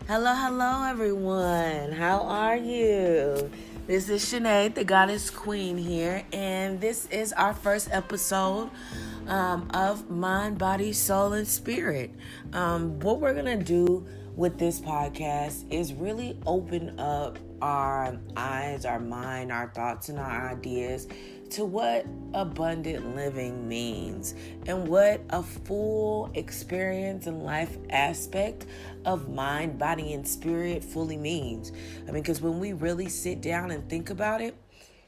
Hello, hello, everyone. How are you? This is Sinead, the Goddess Queen here, and this is our first episode of Mind, Body, Soul, and Spirit. What we're going to do with this podcast is really open up our eyes, our mind, our thoughts, and our ideas to what abundant living means and what a full experience and life aspect of mind, body, and spirit fully means. Because when we really sit down and think about it,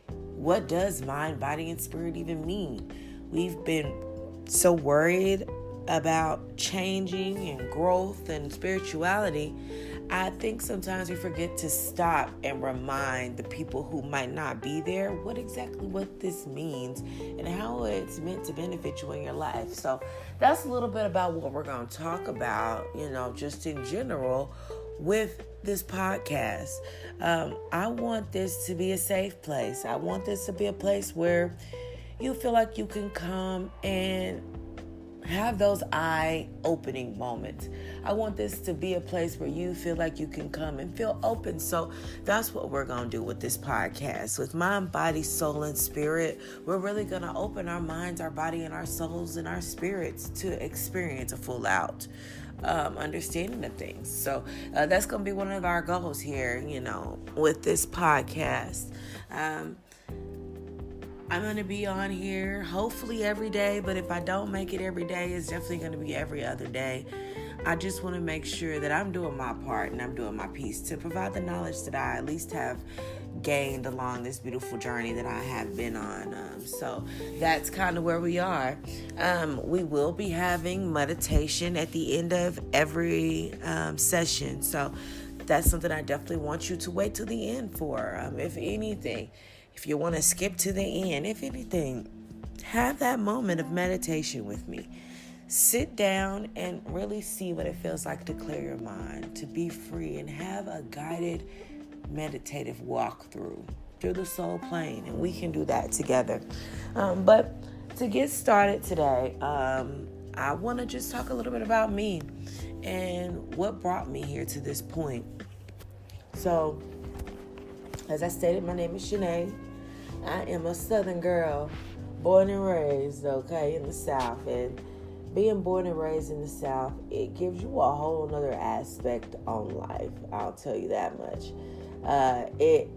what does mind, body, and spirit even mean? We've been so worried about changing and growth and spirituality. I think sometimes we forget to stop and remind the people who might not be there what this means and how it's meant to benefit you in your life. So that's a little bit about what we're going to talk about, just in general with this podcast. I want this to be a safe place. I want this to be a place where you feel like you can come and have those eye-opening moments. I want this to be a place where you feel like you can come and feel open. So that's what we're going to do with this podcast. With Mind, Body, Soul, and Spirit, we're really going to open our minds, our body, and our souls and our spirits to experience a full out understanding of things. So that's going to be one of our goals here, with this podcast. I'm going to be on here hopefully every day, but if I don't make it every day, it's definitely going to be every other day. I just want to make sure that I'm doing my part and I'm doing my piece to provide the knowledge that I at least have gained along this beautiful journey that I have been on. So that's kind of where we are. We will be having meditation at the end of every session. So that's something I definitely want you to wait till the end for. If anything, if you want to skip to the end, if anything, have that moment of meditation with me. Sit down and really see what it feels like to clear your mind, to be free, and have a guided meditative walkthrough through the soul plane. And we can do that together. But to get started today, I want to just talk a little bit about me and what brought me here to this point. So, as I stated, my name is Sinead. I am a Southern girl, born and raised, in the South. And being born and raised in the South, it gives you a whole nother aspect on life. I'll tell you that much. It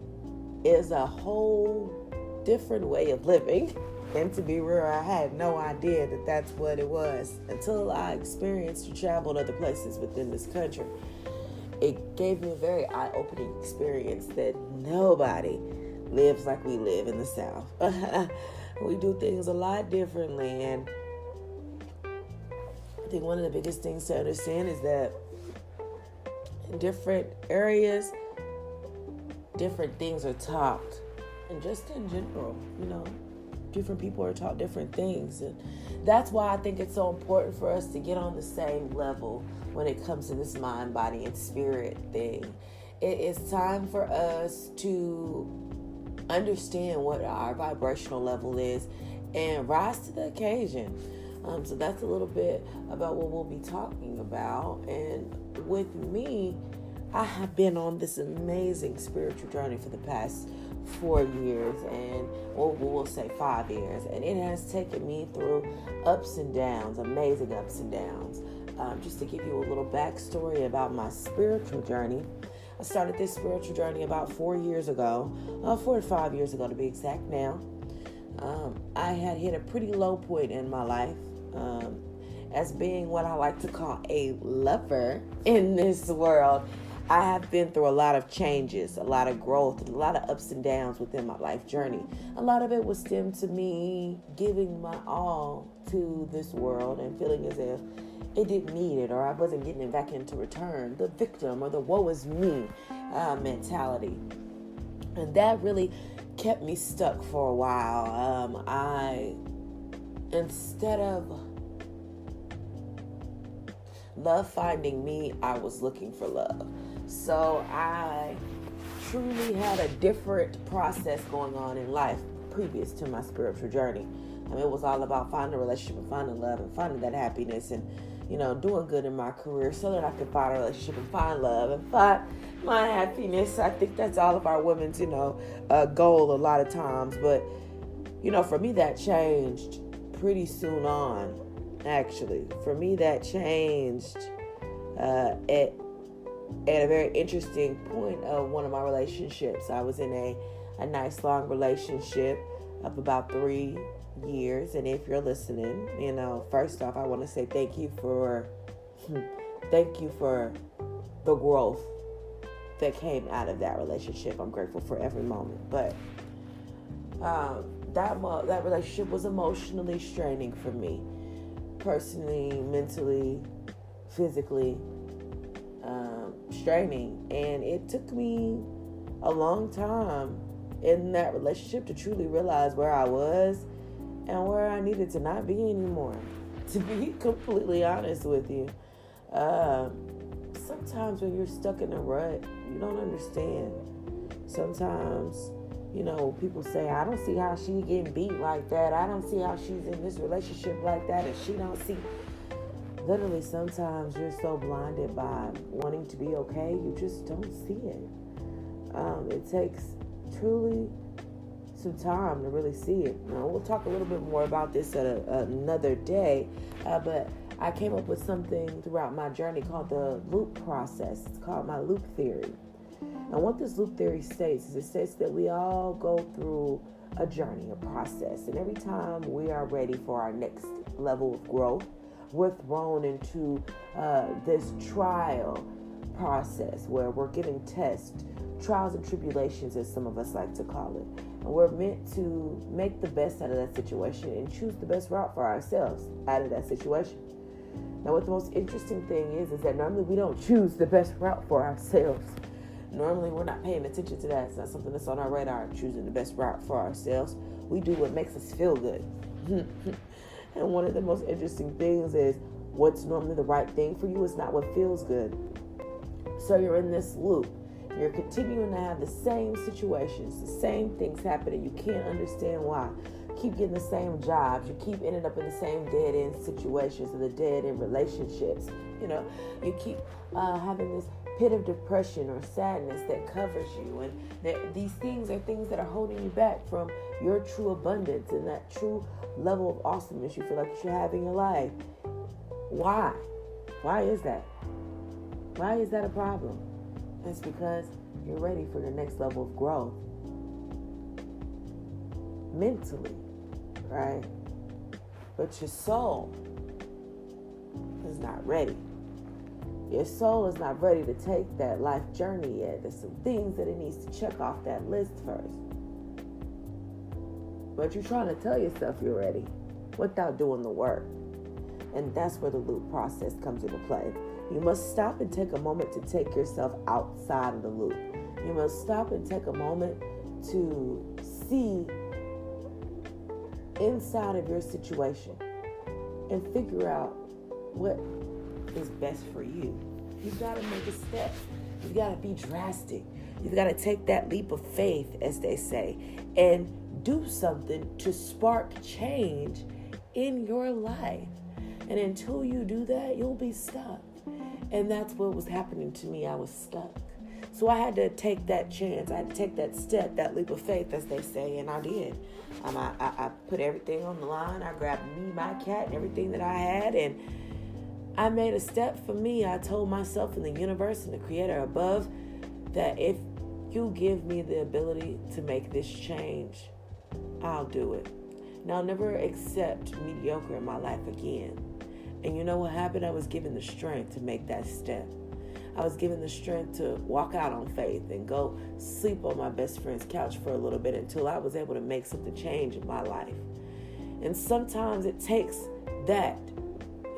is a whole different way of living. And to be real, I had no idea that that's what it was until I experienced and traveled other places within this country. It gave me a very eye-opening experience that nobody lives like we live in the South. We do things a lot differently, and I think one of the biggest things to understand is that in different areas, different things are taught, and just in general, different people are taught different things, and that's why I think it's so important for us to get on the same level when it comes to this mind, body, and spirit thing. It is time for us to understand what our vibrational level is and rise to the occasion. So that's a little bit about what we'll be talking about. And with me, I have been on this amazing spiritual journey for the past 4 years, and we'll say 5 years, and it has taken me through ups and downs, amazing ups and downs. Just to give you a little backstory about my spiritual journey, I started this spiritual journey about 4 years ago, 4 to 5 years ago to be exact now. I had hit a pretty low point in my life as being what I like to call a lover in this world. I have been through a lot of changes, a lot of growth, and a lot of ups and downs within my life journey. A lot of it was stemmed to me giving my all to this world and feeling as if it didn't need it, or I wasn't getting it back into return. The victim or the woe is me mentality. And that really kept me stuck for a while. Instead of love finding me, I was looking for love. So I truly had a different process going on in life previous to my spiritual journey. I mean, it was all about finding a relationship and finding love and finding that happiness and, doing good in my career so that I could find a relationship and find love and find my happiness. I think that's all of our women's, goal a lot of times. But, for me, that changed pretty soon on, actually. For me, that changed at a very interesting point of one of my relationships. I was in a nice long relationship of about 3 years. And if you're listening, first off, I want to say thank you for the growth that came out of that relationship. I'm grateful for every moment. But that relationship was emotionally straining for me, personally, mentally, physically straining. And it took me a long time in that relationship to truly realize where I was and where I needed to not be anymore. To be completely honest with you, sometimes when you're stuck in a rut, you don't understand. Sometimes, people say, I don't see how she getting beat like that. I don't see how she's in this relationship like that, and she don't see. Literally, sometimes you're so blinded by wanting to be okay, you just don't see it. It takes truly some time to really see it. Now, we'll talk a little bit more about this at another day, but I came up with something throughout my journey called the loop process. It's called my loop theory. And what this loop theory states is it states that we all go through a journey, a process, and every time we are ready for our next level of growth, we're thrown into this trial process where we're given tests, trials and tribulations, as some of us like to call it. And we're meant to make the best out of that situation and choose the best route for ourselves out of that situation. Now, what the most interesting thing is that normally we don't choose the best route for ourselves. Normally, we're not paying attention to that. It's not something that's on our radar, choosing the best route for ourselves. We do what makes us feel good. And one of the most interesting things is what's normally the right thing for you is not what feels good. So you're in this loop. You're continuing to have the same situations, the same things happening. You can't understand why. Keep getting the same jobs. You keep ending up in the same dead-end situations and the dead-end relationships. You keep having this pit of depression or sadness that covers you. And these things are things that are holding you back from your true abundance and that true level of awesomeness you feel like you should have in your life. Why? Why is that? Why is that a problem? It's because you're ready for your next level of growth. Mentally, right? But your soul is not ready. Your soul is not ready to take that life journey yet. There's some things that it needs to check off that list first. But you're trying to tell yourself you're ready without doing the work. And that's where the loop process comes into play. You must stop and take a moment to take yourself outside of the loop. You must stop and take a moment to see inside of your situation and figure out what is best for you. You've got to make a step. You've got to be drastic. You've got to take that leap of faith, as they say, and do something to spark change in your life. And until you do that, you'll be stuck. And that's what was happening to me. I was stuck. So I had to take that chance. I had to take that step, that leap of faith, as they say, and I did. I put everything on the line. I grabbed me, my cat, and everything that I had, and I made a step for me. I told myself and the universe and the creator above that if you give me the ability to make this change, I'll do it. And I'll never accept mediocre in my life again. And you know what happened? I was given the strength to make that step. I was given the strength to walk out on faith and go sleep on my best friend's couch for a little bit until I was able to make something change in my life. And sometimes it takes that.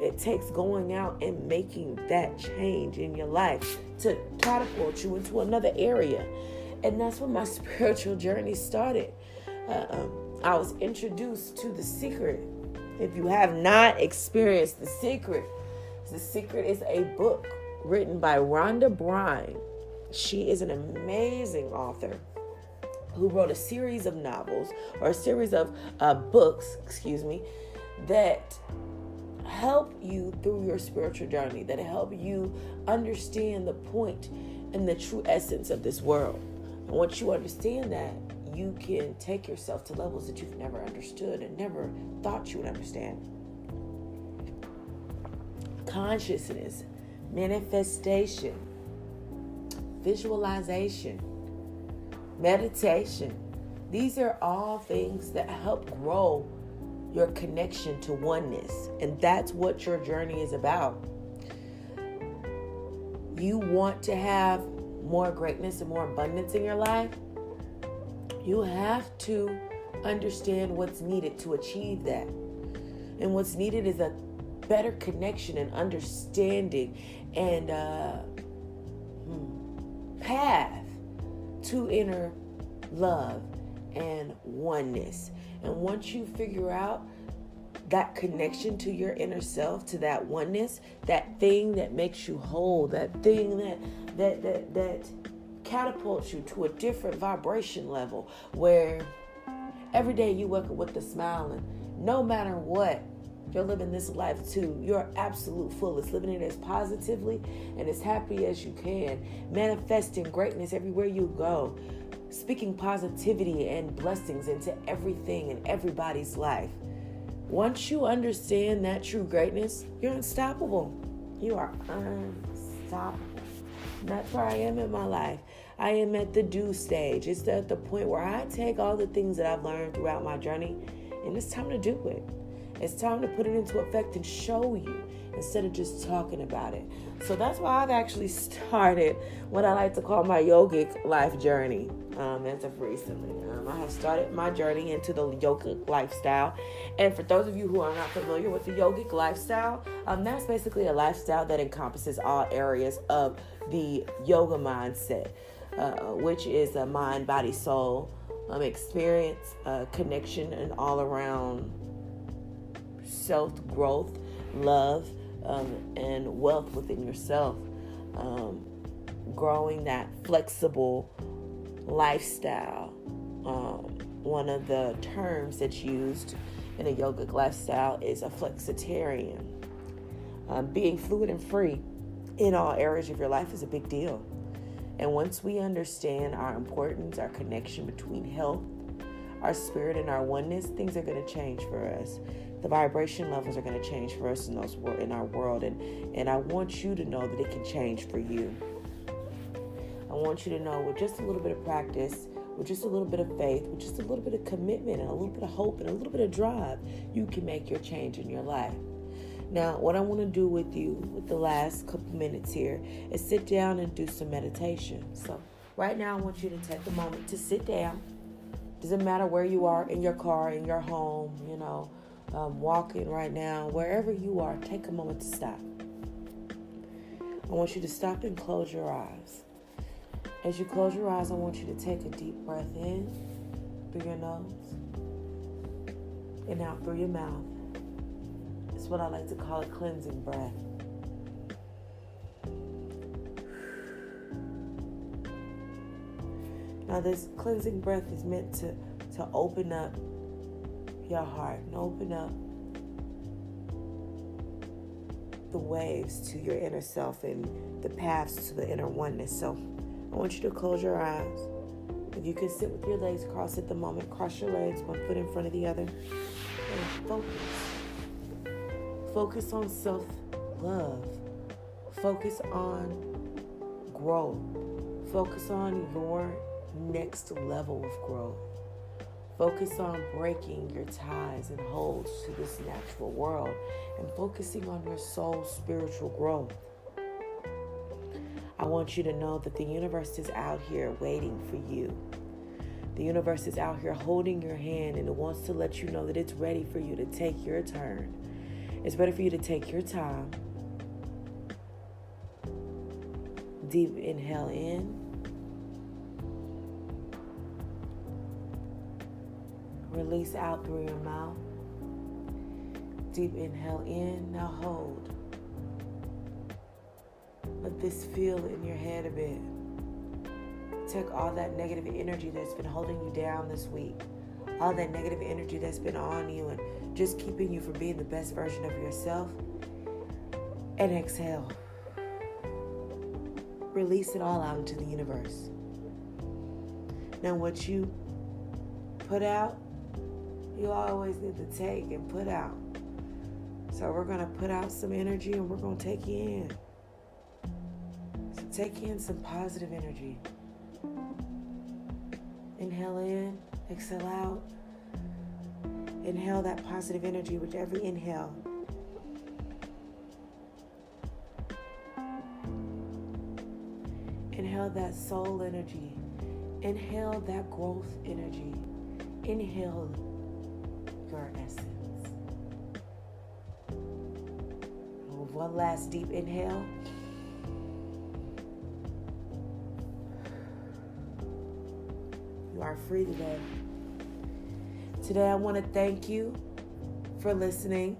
It takes going out and making that change in your life to catapult you into another area. And that's when my spiritual journey started. I was introduced to The Secret. If you have not experienced The Secret is a book written by Rhonda Byrne. She is an amazing author. who wrote a series of novels or a series of books, that help you through your spiritual journey, that help you understand the point and the true essence of this world. And once you understand that, you can take yourself to levels that you've never understood and never thought you would understand. Consciousness, manifestation, visualization, meditation. These are all things that help grow your connection to oneness. And that's what your journey is about. You want to have more greatness and more abundance in your life? You have to understand what's needed to achieve that. And what's needed is a better connection and understanding and path to inner love and oneness. And once you figure out that connection to your inner self, to that oneness, that thing that makes you whole, that thing that catapults you to a different vibration level, where every day you wake up with a smile, and no matter what, you're living this life to your absolute fullest, living it as positively and as happy as you can, manifesting greatness everywhere you go, speaking positivity and blessings into everything and everybody's life. Once you understand that true greatness, you're unstoppable. You are unstoppable. And that's where I am in my life. I am at the do stage. It's at the point where I take all the things that I've learned throughout my journey, and it's time to do it. It's time to put it into effect and show you instead of just talking about it. So that's why I've actually started what I like to call my yogic life journey as of recently. I have started my journey into the yogic lifestyle. And for those of you who are not familiar with the yogic lifestyle, that's basically a lifestyle that encompasses all areas of the yoga mindset, which is a mind, body, soul experience, connection, and all around self-growth, love, and wealth within yourself. Growing that flexible lifestyle. One of the terms that's used in a yogic lifestyle is a flexitarian. Being fluid and free in all areas of your life is a big deal. And once we understand our importance, our connection between health, our spirit, and our oneness, things are going to change for us. The vibration levels are going to change for us in our world. And I want you to know that it can change for you. I want you to know with just a little bit of practice, with just a little bit of faith, with just a little bit of commitment and a little bit of hope and a little bit of drive, you can make your change in your life. Now, what I want to do with you with the last couple minutes here is sit down and do some meditation. So right now I want you to take a moment to sit down. Doesn't matter where you are, in your car, in your home, walking right now, wherever you are, take a moment to stop. I want you to stop and close your eyes. As you close your eyes, I want you to take a deep breath in through your nose and out through your mouth. It's what I like to call a cleansing breath. Now, this cleansing breath is meant to open up your heart and open up the waves to your inner self and the paths to the inner oneness. So I want you to close your eyes. If you can sit with your legs crossed at the moment, cross your legs, one foot in front of the other, and focus. Focus on self-love. Focus on growth. Focus on your next level of growth. Focus on breaking your ties and holds to this natural world and focusing on your soul's spiritual growth. I want you to know that the universe is out here waiting for you. The universe is out here holding your hand, and it wants to let you know that it's ready for you to take your turn. It's ready for you to take your time. Deep inhale in. Release out through your mouth. Deep inhale in. Now hold. Let this feel in your head a bit. Take all that negative energy that's been holding you down this week, all that negative energy that's been on you and just keeping you from being the best version of yourself, and exhale. Release it all out into the universe. Now, what you put out, you always need to take and put out. So we're going to put out some energy and we're going to take you in. So take in some positive energy. Inhale in, exhale out. Inhale that positive energy with every inhale. Inhale that soul energy. Inhale that growth energy. Inhale your essence. One last deep inhale. You are free today. Today I want to thank you for listening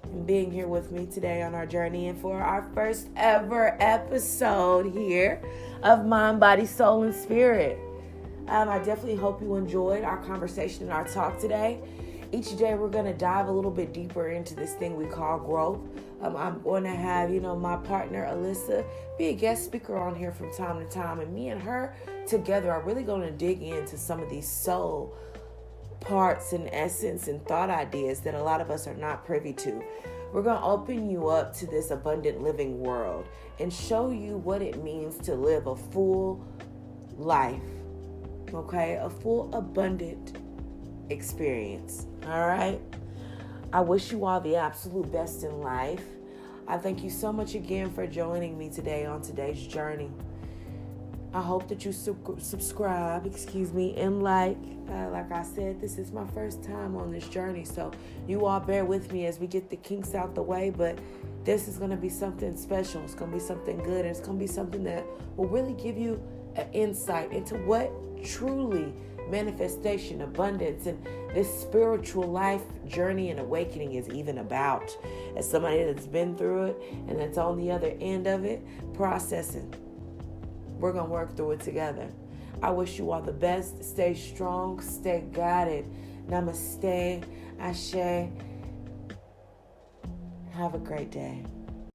and being here with me today on our journey and for our first ever episode here of Mind, Body, Soul, and Spirit. I definitely hope you enjoyed our conversation and our talk today. Each day we're going to dive a little bit deeper into this thing we call growth. I'm going to have, my partner Alyssa be a guest speaker on here from time to time. And me and her together are really going to dig into some of these soul parts and essence and thought ideas that a lot of us are not privy to. We're going to open you up to this abundant living world and show you what it means to live a full life. Okay? A full, abundant experience. All right? I wish you all the absolute best in life. I thank you so much again for joining me today on today's journey. I hope that you subscribe, and like. Like I said, this is my first time on this journey, so you all bear with me as we get the kinks out the way, but this is going to be something special. It's going to be something good, and it's going to be something that will really give you an insight into what truly manifestation, abundance, and this spiritual life journey and awakening is even about. As somebody that's been through it and that's on the other end of it, processing. We're going to work through it together. I wish you all the best. Stay strong. Stay guided. Namaste. Ashe. Have a great day.